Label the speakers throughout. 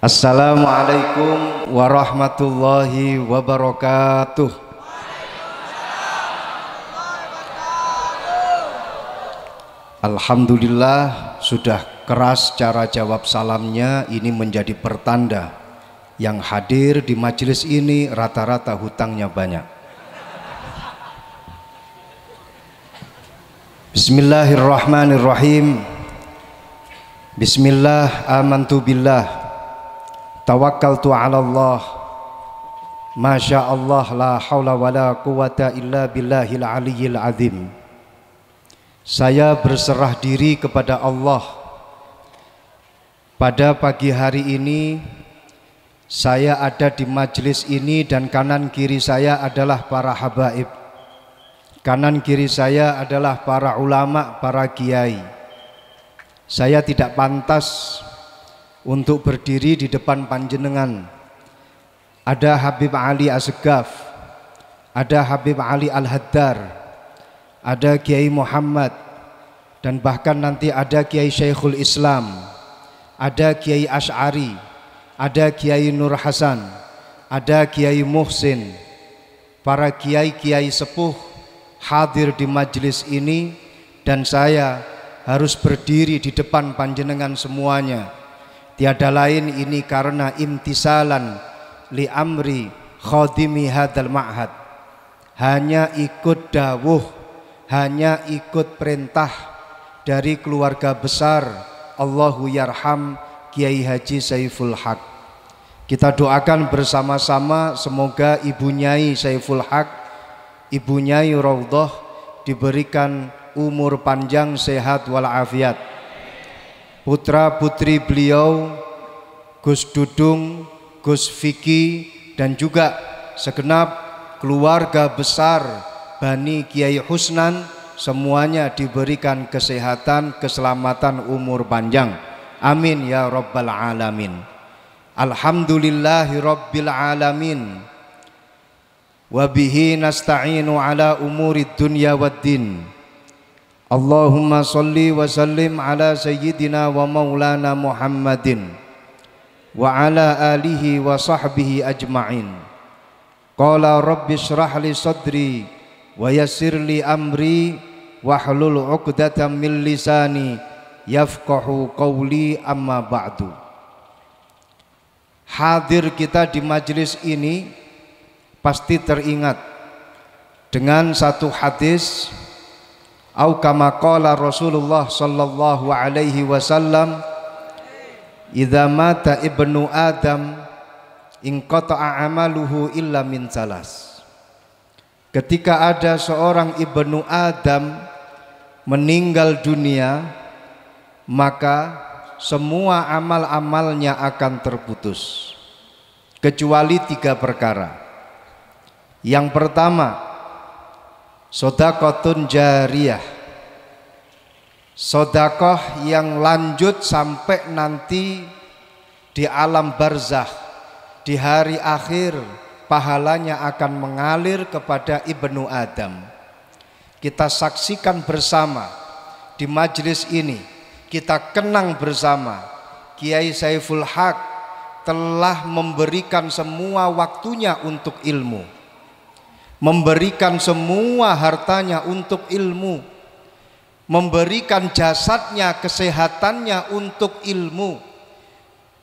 Speaker 1: Assalamualaikum warahmatullahi wabarakatuh. Alhamdulillah sudah keras cara jawab salamnya. Ini menjadi pertanda yang hadir di majelis ini rata-rata hutangnya banyak. Bismillahirrahmanirrahim. Bismillah, amantu billah, tawakkaltu ala Allah, masya Allah, la hawla wa la quwata illa billahil aliyyil azim. Saya berserah diri kepada Allah. Pada pagi hari ini saya ada di majelis ini dan kanan kiri saya adalah para habaib. Kanan kiri saya adalah para ulama, para kiai. Saya tidak pantas untuk berdiri di depan panjenengan. Ada Habib Ali Asgaf, ada Habib Ali Al-Haddar, ada Kiai Muhammad, dan bahkan nanti ada Kiai Syekhul Islam, ada Kiai Asy'ari, ada Kiai Nur Hasan, ada Kiai Muhsin. Para kiai-kiai sepuh hadir di majelis ini dan saya harus berdiri di depan panjenengan semuanya. Tiada lain ini karena imtisalan li amri khadimi hadal ma'had. Hanya ikut dawuh, hanya ikut perintah dari keluarga besar Allahu yarham Kiai Haji Saiful Haq. Kita doakan bersama-sama semoga Ibu Nyai Saiful Haq, Ibu Nyai Raudhah diberikan umur panjang, sehat walafiat. Putra putri beliau Gus Dudung, Gus Vicky, dan juga segenap keluarga besar Bani Kiai Husnan semuanya diberikan kesehatan, keselamatan, umur panjang. Amin ya rabbal alamin. Alhamdulillahi rabbil alamin. Wabihi nasta'inu ala umuri dunya waddin. Allahumma salli wa sallim ala sayyidina wa maulana Muhammadin wa ala alihi wa sahbihi ajma'in. Qala rabbi shrah li sadri wa yassir li amri wahlul 'uqdatam min lisani yafqahu qawli, amma ba'du. Hadir kita di majelis ini pasti teringat dengan satu hadis, au kama qala Rasulullah sallallahu alaihi wasallam, idza mata ibnu Adam inqata'a amaluhu illa min salas. Ketika ada seorang ibnu Adam meninggal dunia, maka semua amal-amalnya akan terputus kecuali 3 perkara. Yang pertama, sedekahun jariyah, sedekah yang lanjut sampai nanti di alam barzakh, di hari akhir pahalanya akan mengalir kepada ibnu Adam. Kita saksikan bersama di majelis ini, kita kenang bersama Kiai Saiful Haq telah memberikan semua waktunya untuk ilmu, memberikan semua hartanya untuk ilmu, memberikan jasadnya, kesehatannya untuk ilmu.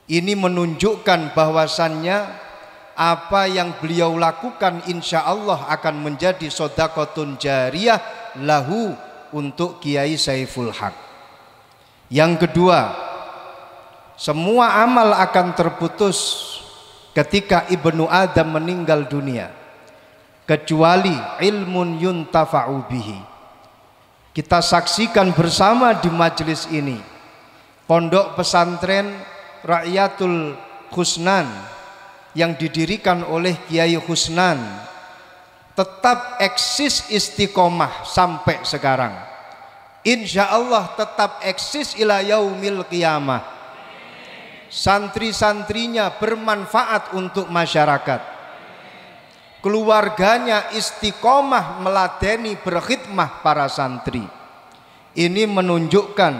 Speaker 1: Ini menunjukkan bahwasannya apa yang beliau lakukan insya Allah akan menjadi sedekahun jariyah lahu, untuk Kiai Saiful Haq. Yang kedua, semua amal akan terputus ketika ibnu Adam meninggal dunia kecuali ilmun yuntafa'u bihi. Kita saksikan bersama di majelis ini pondok pesantren Ra'yatul Husnan yang didirikan oleh Kiai Husnan tetap eksis istiqomah sampai sekarang. Insya Allah tetap eksis ila yaumil qiyamah. Santri-santrinya bermanfaat untuk masyarakat. Keluarganya istiqomah meladeni berkhidmah para santri. Ini menunjukkan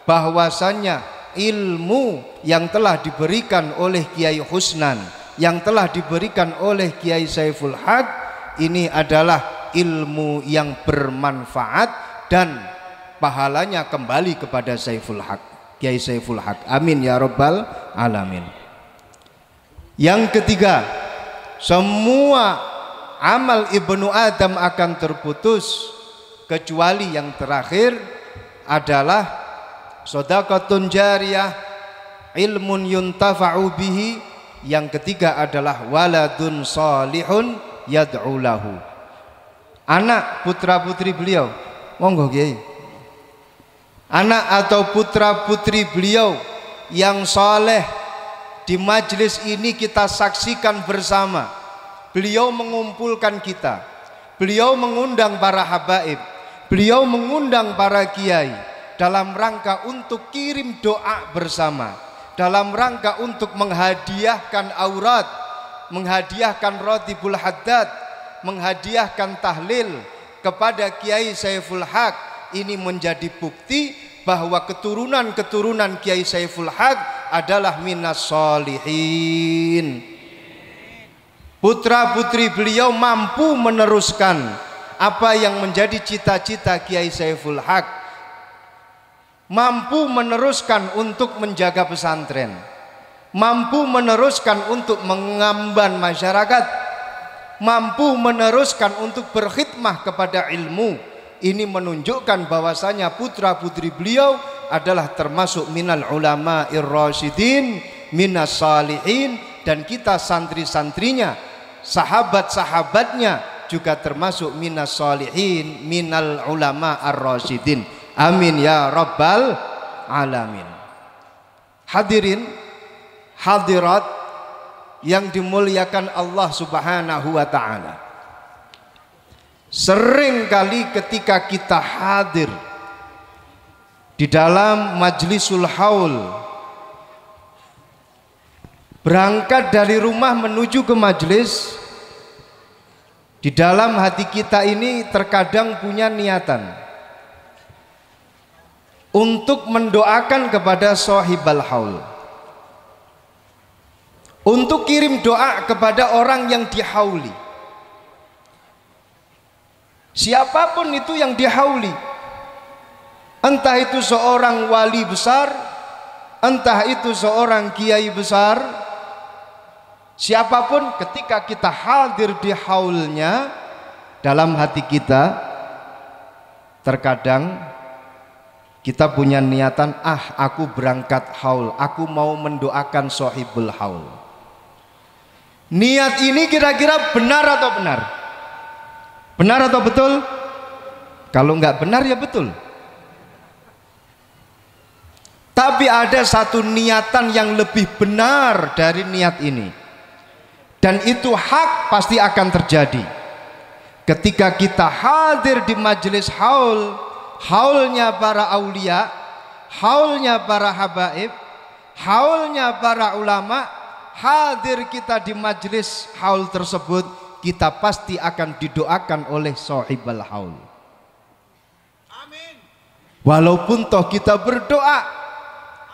Speaker 1: bahwasannya ilmu yang telah diberikan oleh Kiai Husnan, yang telah diberikan oleh Kiai Saiful Haq, ini adalah ilmu yang bermanfaat dan pahalanya kembali kepada Saiful Haq, Kiai Saiful Haq. Amin ya rabbal alamin. Yang ketiga, semua amal ibnu Adam akan terputus kecuali yang terakhir adalah shadaqatun jariyah, ilmun yuntafa'u bihi. Yang ketiga adalah waladun salihun yad'u lahu, anak putra putri beliau, monggo Kiai, anak atau putra putri beliau yang saleh. Di majelis ini kita saksikan bersama, beliau mengumpulkan kita, beliau mengundang para habaib, beliau mengundang para kiai dalam rangka untuk kirim doa bersama, dalam rangka untuk menghadiahkan aurat, menghadiahkan rotibul haddad, menghadiahkan tahlil kepada Kiai Saiful Haq. Ini menjadi bukti bahwa keturunan-keturunan Kiai Saiful Haq adalah minas solihin. Putra putri beliau mampu meneruskan apa yang menjadi cita-cita Kiai Saiful Haq, mampu meneruskan untuk menjaga pesantren, mampu meneruskan untuk mengemban masyarakat, mampu meneruskan untuk berkhidmah kepada ilmu. Ini menunjukkan bahwasanya putra putri beliau adalah termasuk minal ulama ir-rasyidin, minas salihin, dan kita santri-santrinya, sahabat-sahabatnya juga termasuk minas salihin, minal ulama ar-rasyidin. Amin ya rabbal alamin. Hadirin hadirat yang dimuliakan Allah Subhanahu wa ta'ala, sering kali ketika kita hadir di dalam majlisul haul, berangkat dari rumah menuju ke majlis, di dalam hati kita ini terkadang punya niatan untuk mendoakan kepada sahibal haul, untuk kirim doa kepada orang yang dihauli, siapapun itu yang dihauli, entah itu seorang wali besar, entah itu seorang kiai besar, siapapun, ketika kita hadir di haulnya, dalam hati kita terkadang kita punya niatan, aku berangkat haul, aku mau mendoakan sahibul haul. Niat ini kira-kira benar atau benar? Benar atau betul? Kalau nggak benar ya betul. Tapi ada satu niatan yang lebih benar dari niat ini, dan itu hak pasti akan terjadi ketika kita hadir di majelis haul, haulnya para aulia, haulnya para habaib, haulnya para ulama. Hadir kita di majelis haul tersebut, kita pasti akan didoakan oleh sahibul haul. Amin. Walaupun toh kita berdoa,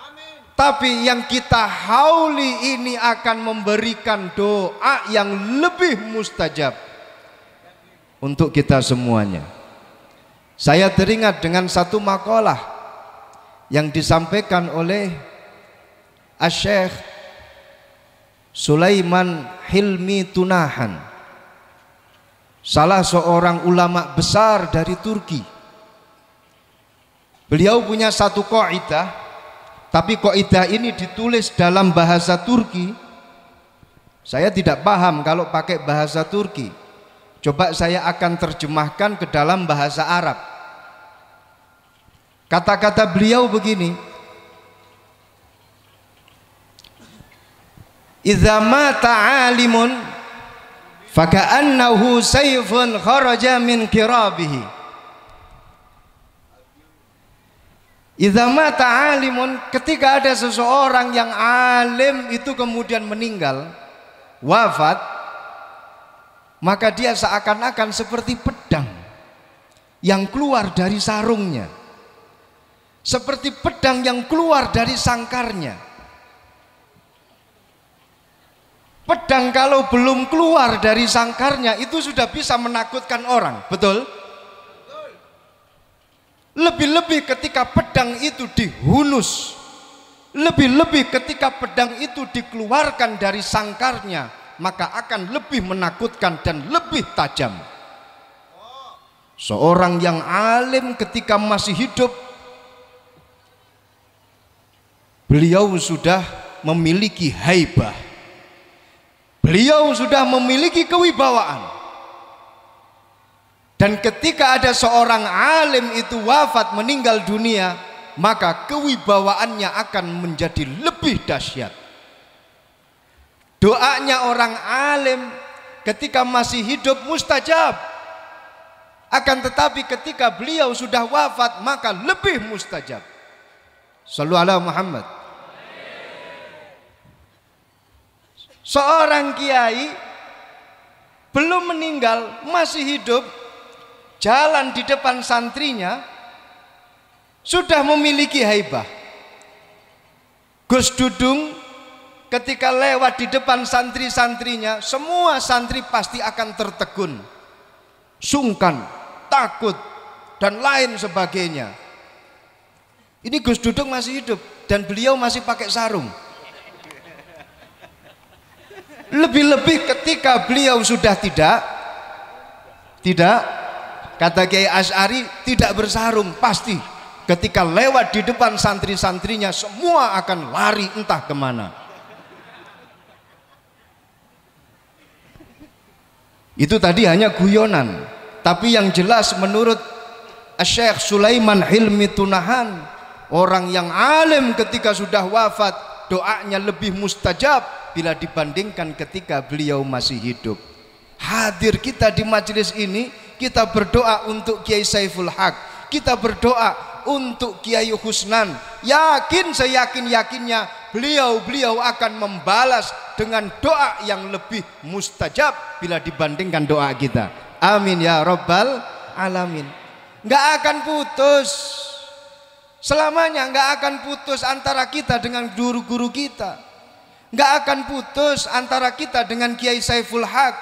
Speaker 1: amin, tapi yang kita hauli ini akan memberikan doa yang lebih mustajab untuk kita semuanya. Saya teringat dengan satu makalah yang disampaikan oleh Asy-Syaikh Sulaiman Hilmi Tunahan, salah seorang ulama besar dari Turki. Beliau punya satu kaidah, tapi kaidah ini ditulis dalam bahasa Turki. Saya tidak paham kalau pakai bahasa Turki. Coba saya akan terjemahkan ke dalam bahasa Arab. Kata-kata beliau begini: idza mata 'alimun faka'annahu sayfun kharaja min kirabihi. Idza mata 'alimun, ketika ada seseorang yang alim itu kemudian meninggal, wafat, maka dia seakan-akan seperti pedang yang keluar dari sarungnya. seperti pedang yang keluar dari sangkarnya. Pedang kalau belum keluar dari sangkarnya itu sudah bisa menakutkan orang, betul? Lebih-lebih ketika pedang itu dihunus, lebih-lebih ketika pedang itu dikeluarkan dari sangkarnya, maka akan lebih menakutkan dan lebih tajam. Seorang yang alim ketika masih hidup, beliau sudah memiliki haibah, beliau sudah memiliki kewibawaan. Dan ketika ada seorang alim itu wafat, meninggal dunia, maka kewibawaannya akan menjadi lebih dahsyat. Doanya orang alim ketika masih hidup mustajab, akan tetapi ketika beliau sudah wafat maka lebih mustajab. Shallu ala Muhammad. Seorang kiai belum meninggal, masih hidup, jalan di depan santrinya sudah memiliki haibah. Gus Dudung ketika lewat di depan santri-santrinya, semua santri pasti akan tertegun, sungkan, takut, dan lain sebagainya. Ini Gus Dudung masih hidup dan beliau masih pakai sarung. Lebih-lebih ketika beliau sudah tidak, kata Kiai Asy'ari, tidak bersarung, pasti ketika lewat di depan santri-santrinya semua akan lari entah kemana. Itu tadi hanya guyonan, tapi yang jelas menurut Syekh Sulaiman Hilmi Tunahan, orang yang alim ketika sudah wafat doanya lebih mustajab bila dibandingkan ketika beliau masih hidup. Hadir kita di majelis ini, kita berdoa untuk Kiai Saiful Haq, kita berdoa untuk Kiai Husnan. Yakin, seyakin-yakinnya beliau akan membalas dengan doa yang lebih mustajab bila dibandingkan doa kita. Amin ya Rabbal Alamin. Nggak akan putus selamanya, nggak akan putus antara kita dengan guru-guru kita, nggak akan putus antara kita dengan Kiai Saiful Haq,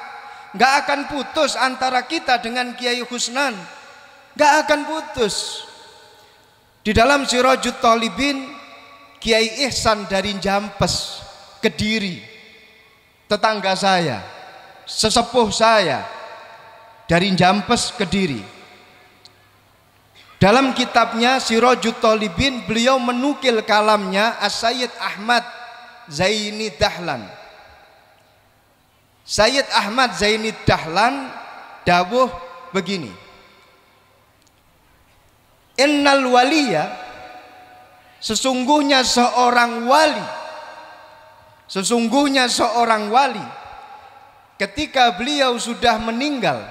Speaker 1: nggak akan putus antara kita dengan Kiai Husnan, nggak akan putus. Di dalam Sirajut Thalibin, Kiai Ihsan dari Jampes, Kediri, tetangga saya, sesepuh saya dari Jampes, Kediri, dalam kitabnya Sirajut Thalibin beliau menukil kalamnya As-Sayyid Ahmad Zaini Dahlan. Sayyid Ahmad Zaini Dahlan dawuh begini, innal waliya, sesungguhnya seorang wali ketika beliau sudah meninggal,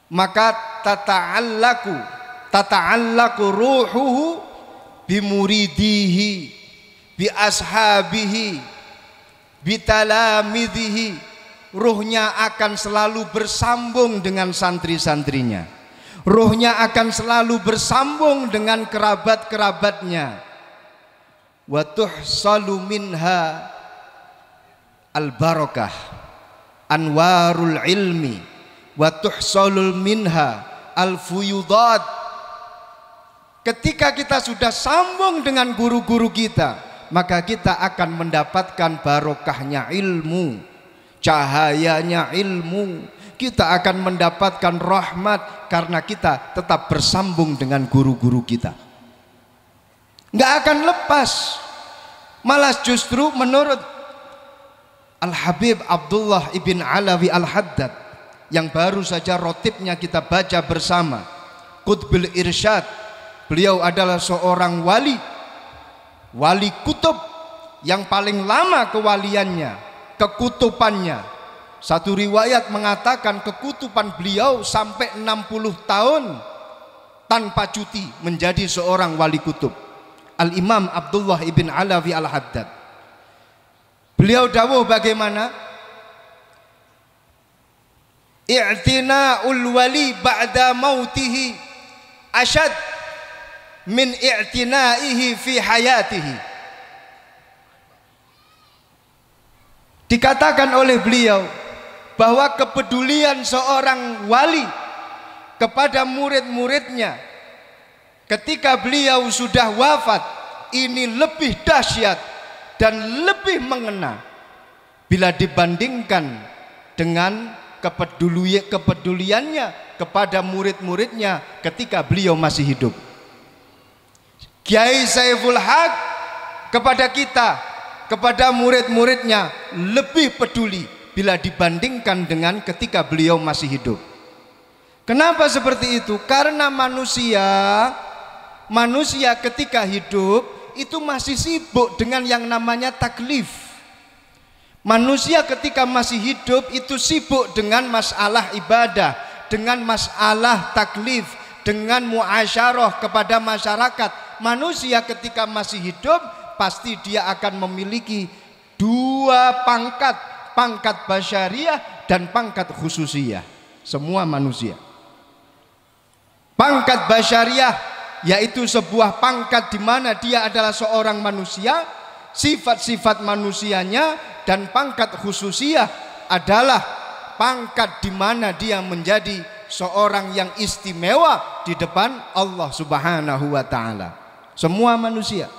Speaker 1: maka tata'allaku ruhuhu bimuridihi bi ashabihi bi talamidhihi, ruhnya akan selalu bersambung dengan santri-santrinya, ruhnya akan selalu bersambung dengan kerabat-kerabatnya. Wa tuhsalu minha al barakah anwarul ilmi wa tuhsalul minha al fuyudat. Ketika kita sudah sambung dengan guru-guru kita, maka kita akan mendapatkan barokahnya ilmu, cahayanya ilmu. Kita akan mendapatkan rahmat karena kita tetap bersambung dengan guru-guru kita, nggak akan lepas. Malah justru menurut Al-Habib Abdullah ibn Alawi Al-Haddad yang baru saja rotibnya kita baca bersama, Qutbil Irsyad, beliau adalah seorang wali kutub yang paling lama kewaliannya, kekutupannya. Satu riwayat mengatakan kekutupan beliau sampai 60 tahun tanpa cuti menjadi seorang wali kutub. Al-Imam Abdullah ibn Alawi Al-Haddad, beliau dawuh bagaimana? I'tina'ul wali ba'da mautihi asyad min i'tinaihi fi hayatihi. Dikatakan oleh beliau bahwa kepedulian seorang wali kepada murid-muridnya ketika beliau sudah wafat ini lebih dahsyat dan lebih mengena bila dibandingkan dengan kepeduliannya kepada murid-muridnya ketika beliau masih hidup. Kiai Saiful Haq kepada kita, kepada murid-muridnya lebih peduli bila dibandingkan dengan ketika beliau masih hidup. Kenapa seperti itu? Karena manusia ketika hidup itu masih sibuk dengan yang namanya taklif. Manusia ketika masih hidup itu sibuk dengan masalah ibadah, dengan masalah taklif, dengan muasyarah kepada masyarakat. Manusia ketika masih hidup pasti dia akan memiliki dua pangkat, pangkat basyariah dan pangkat khususiyah. Semua manusia. Pangkat basyariah yaitu sebuah pangkat di mana dia adalah seorang manusia, sifat-sifat manusianya, dan pangkat khususiyah adalah pangkat di mana dia menjadi seorang yang istimewa di depan Allah Subhanahu wa taala. Semua manusia.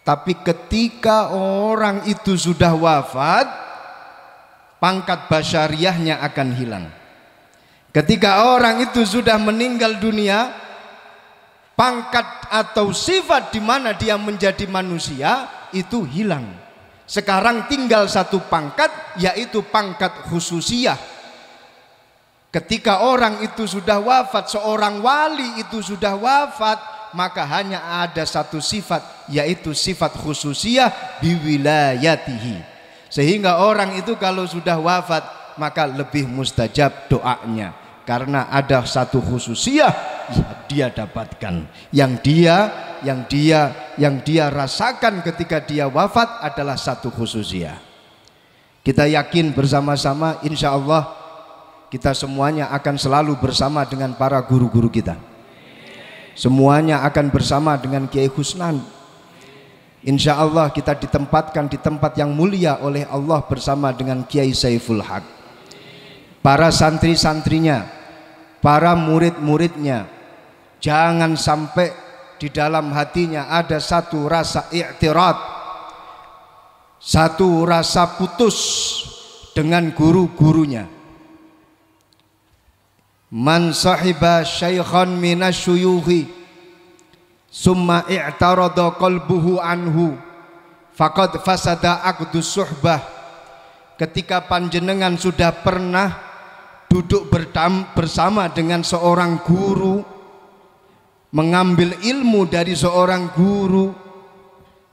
Speaker 1: Tapi ketika orang itu sudah wafat, pangkat basyariahnya akan hilang. Ketika orang itu sudah meninggal dunia, pangkat atau sifat di mana dia menjadi manusia itu hilang. Sekarang tinggal satu pangkat, yaitu pangkat khususiyah. Ketika orang itu sudah wafat, seorang wali itu sudah wafat, maka hanya ada satu sifat, yaitu sifat khususiyah biwilayatihi. Sehingga orang itu kalau sudah wafat maka lebih mustajab doanya, karena ada satu khususiyah yang dia dapatkan, yang dia rasakan ketika dia wafat adalah satu khususiyah. Kita yakin bersama-sama insya Allah kita semuanya akan selalu bersama dengan para guru-guru kita. Semuanya akan bersama dengan Kiai Husnan. Insya Allah kita ditempatkan di tempat yang mulia oleh Allah bersama dengan Kiai Saiful Haq. Para santri-santrinya, para murid-muridnya, jangan sampai di dalam hatinya ada satu rasa i'tirad, satu rasa putus dengan guru-gurunya. Man sahiba syaikhan minasyuyuhi summa i'tarada qalbuhu anhu faqad fasada aqdus suhbah. Ketika panjenengan sudah pernah duduk bersama dengan seorang guru, mengambil ilmu dari seorang guru,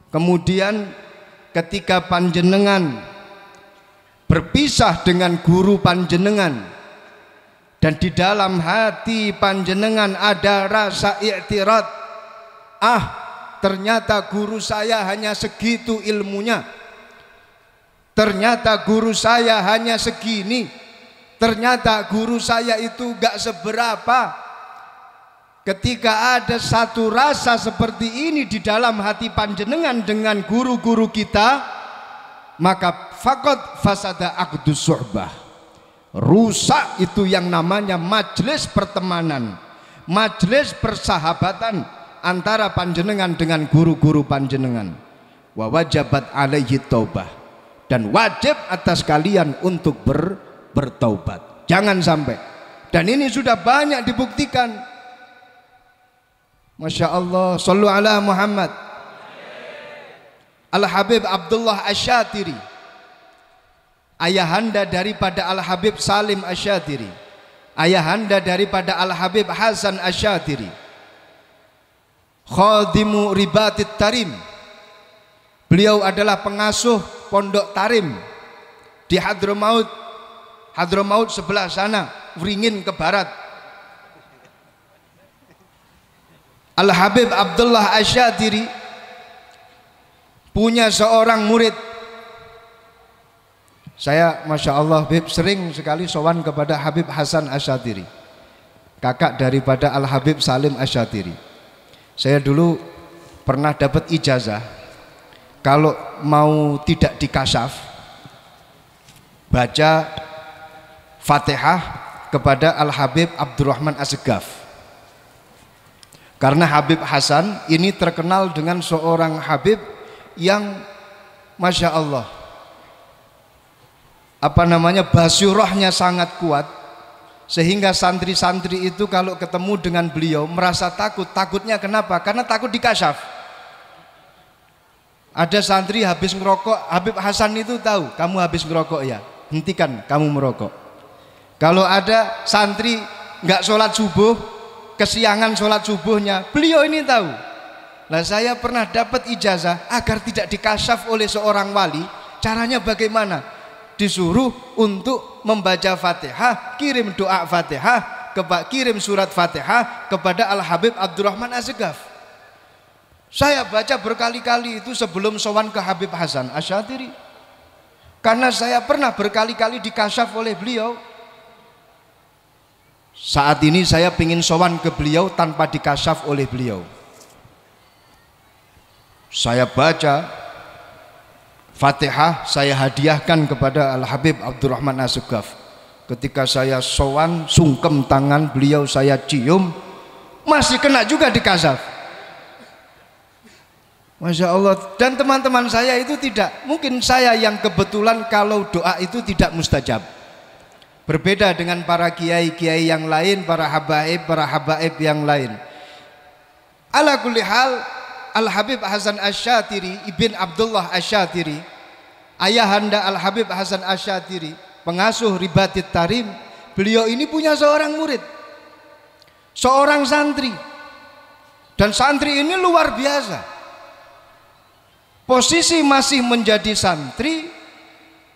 Speaker 1: kemudian ketika panjenengan berpisah dengan guru panjenengan dan di dalam hati panjenengan ada rasa i'tirad, ternyata guru saya hanya segitu ilmunya, ternyata guru saya hanya segini, ternyata guru saya itu gak seberapa. Ketika ada satu rasa seperti ini di dalam hati panjenengan dengan guru-guru kita, maka faqad fasada aqdus suhbah. Rusak itu yang namanya majelis pertemanan, majelis persahabatan antara panjenengan dengan guru-guru panjenengan. Wa wajabat alaihi taubah, dan wajib atas kalian untuk bertaubat. Jangan sampai. Dan ini sudah banyak dibuktikan. Masya Allah, sallu ala Muhammad. Al-Habib Abdullah Asyatiri, ayahanda daripada Al-Habib Salim Asyatiri, ayahanda daripada Al-Habib Hasan Asyatiri, khadimu ribatit tarim. Beliau adalah pengasuh pondok tarim di Hadramaut. Hadramaut sebelah sana, Wringin ke barat. Al-Habib Abdullah Asyatiri punya seorang murid. Saya Masya Allah Habib sering sekali sowan kepada Habib Hasan Asyatiri, kakak daripada Al-Habib Salim Asyatiri. Saya dulu pernah dapat ijazah kalau mau tidak dikasyaf baca Fatihah kepada Al-Habib Abdurrahman Assegaf. Karena Habib Hasan ini terkenal dengan seorang Habib yang Masya Allah basyurahnya sangat kuat, sehingga santri-santri itu kalau ketemu dengan beliau merasa takut. Takutnya kenapa? Karena takut dikasyaf. Ada santri habis ngerokok, Habib Hasan itu tahu kamu habis ngerokok ya, hentikan kamu merokok. Kalau ada santri nggak sholat subuh, kesiangan sholat subuhnya, beliau ini tahu. Nah, saya pernah dapat ijazah agar tidak dikasyaf oleh seorang wali. Caranya bagaimana? Disuruh untuk membaca Fatihah, kirim doa Fatihah, kirim surat Fatihah kepada Al-Habib Abdurrahman Assegaf. Saya baca berkali-kali itu sebelum sowan ke Habib Hasan Asyatiri, karena saya pernah berkali-kali dikasyaf oleh beliau. Saat ini saya ingin sowan ke beliau tanpa dikasyaf oleh beliau. Saya baca Fatihah, saya hadiahkan kepada Al-Habib Abdurrahman Assegaf. Ketika saya sowan, sungkem tangan beliau saya cium, masih kena juga dikasyaf. Masya Allah. Dan teman-teman saya itu tidak, mungkin saya yang kebetulan kalau doa itu tidak mustajab. Berbeda dengan para kiai-kiai yang lain, para habaib yang lain. Ala kulli hal, Al-Habib Hasan Asyatiri Ibn Abdullah Asyatiri, ayahanda Al-Habib Hasan Asyatiri, pengasuh Ribatit Tarim, beliau ini punya seorang murid, seorang santri. Dan santri ini luar biasa. Posisi masih menjadi santri,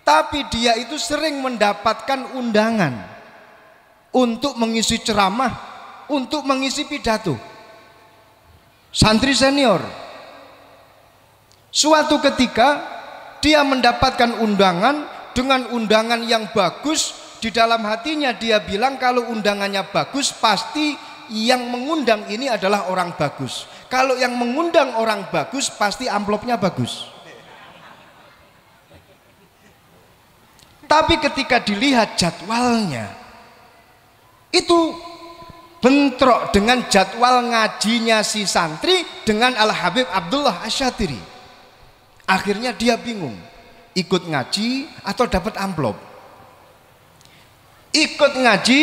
Speaker 1: tapi dia itu sering mendapatkan undangan untuk mengisi ceramah, untuk mengisi pidato. Santri senior. Suatu ketika dia mendapatkan undangan, dengan undangan yang bagus. Di dalam hatinya dia bilang kalau undangannya bagus, pasti yang mengundang ini adalah orang bagus. Kalau yang mengundang orang bagus, pasti amplopnya bagus. Tapi ketika dilihat jadwalnya, itu bentrok dengan jadwal ngajinya si santri dengan Al-Habib Abdullah Asyatiri. Akhirnya dia bingung, ikut ngaji atau dapat amplop, ikut ngaji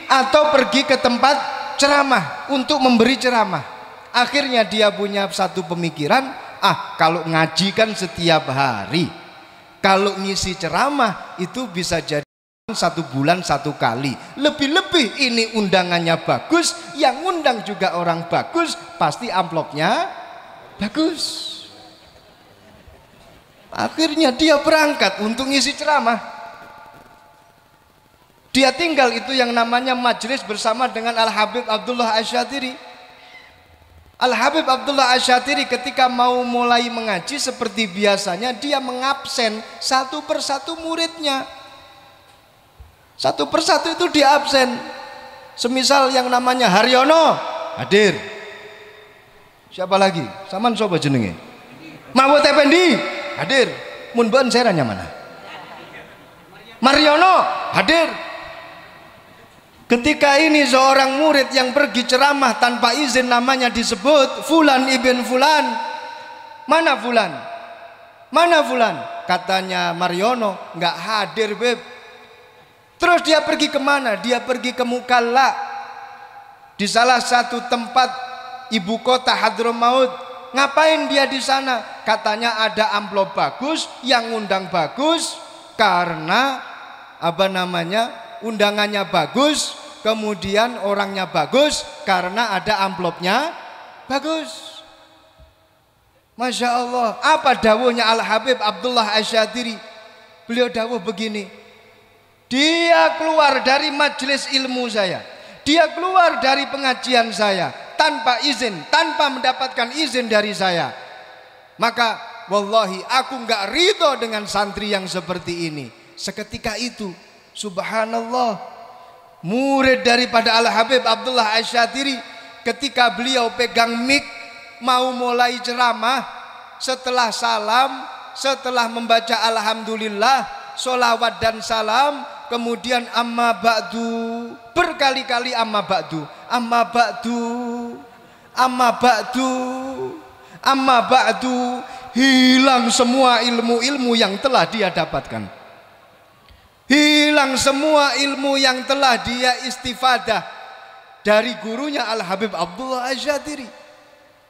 Speaker 1: atau pergi ke tempat ceramah untuk memberi ceramah. Akhirnya dia punya satu pemikiran, kalau ngaji kan setiap hari, kalau ngisi ceramah itu bisa jadi 1 bulan 1 kali. Lebih-lebih ini undangannya bagus, yang undang juga orang bagus, pasti amplopnya bagus. Akhirnya dia berangkat untuk ngisi ceramah. Dia tinggal itu yang namanya majelis bersama dengan Al-Habib Abdullah Asyatiri. Al-Habib Abdullah Asyatiri ketika mau mulai mengaji seperti biasanya, dia mengabsen satu persatu muridnya. Satu persatu itu dia absen. Semisal yang namanya Haryono hadir. Siapa lagi? Saman soba jenenge? Mahmud Effendi hadir. Mun ben seranya mana? Mariono hadir. Ketika ini seorang murid yang pergi ceramah tanpa izin, namanya disebut Fulan ibn Fulan. Mana Fulan? Mana Fulan? Katanya Mariono nggak hadir, Beb. Terus dia pergi kemana? Dia pergi ke Mukalla, di salah satu tempat ibu kota Hadramaut. Ngapain dia di sana? Katanya ada amplop bagus, yang undang bagus, karena undangannya bagus, kemudian orangnya bagus, karena ada amplopnya bagus. Masya Allah. Apa dawuhnya Al-Habib Abdullah Asyatiri? Beliau dawuh begini, dia keluar dari majelis ilmu saya, dia keluar dari pengajian saya tanpa izin, tanpa mendapatkan izin dari saya, maka wallahi aku nggak ridho dengan santri yang seperti ini. Seketika itu subhanallah, murid daripada Al-Habib Abdullah Asyatiri, ketika beliau pegang mic mau mulai ceramah, setelah salam, setelah membaca alhamdulillah, sholawat dan salam, kemudian amma ba'du, berkali-kali amma ba'du, amma ba'du, amma ba'du, amma ba'du, hilang semua ilmu-ilmu yang telah dia dapatkan, hilang semua ilmu yang telah dia istifadah dari gurunya Al-Habib Abdullah Asy-Syadzili.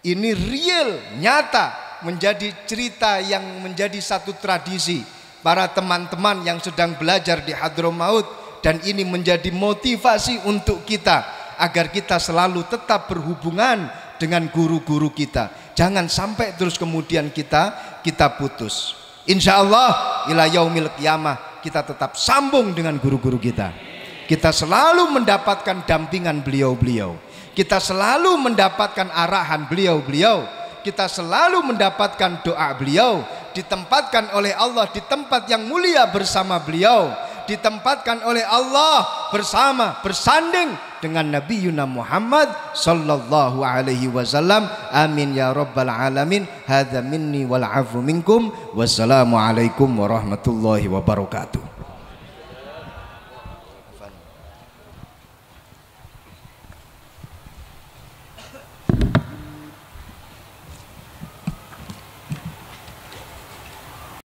Speaker 1: Ini real, nyata, menjadi cerita yang menjadi satu tradisi para teman-teman yang sedang belajar di Hadramaut, dan ini menjadi motivasi untuk kita agar kita selalu tetap berhubungan dengan guru-guru kita. Jangan sampai terus kemudian kita putus. Insya Allah ila yaumil qiyamah kita tetap sambung dengan guru-guru kita. Kita selalu mendapatkan dampingan beliau-beliau. Kita selalu mendapatkan arahan beliau-beliau. Kita selalu mendapatkan doa beliau, ditempatkan oleh Allah di tempat yang mulia bersama beliau, ditempatkan oleh Allah bersanding dengan Nabi Yuna Muhammad sallallahu alaihi wasallam. Amin ya rabbal alamin. Hadza minni wal afu minkum. Wassalamu alaikum warahmatullahi wabarakatuh.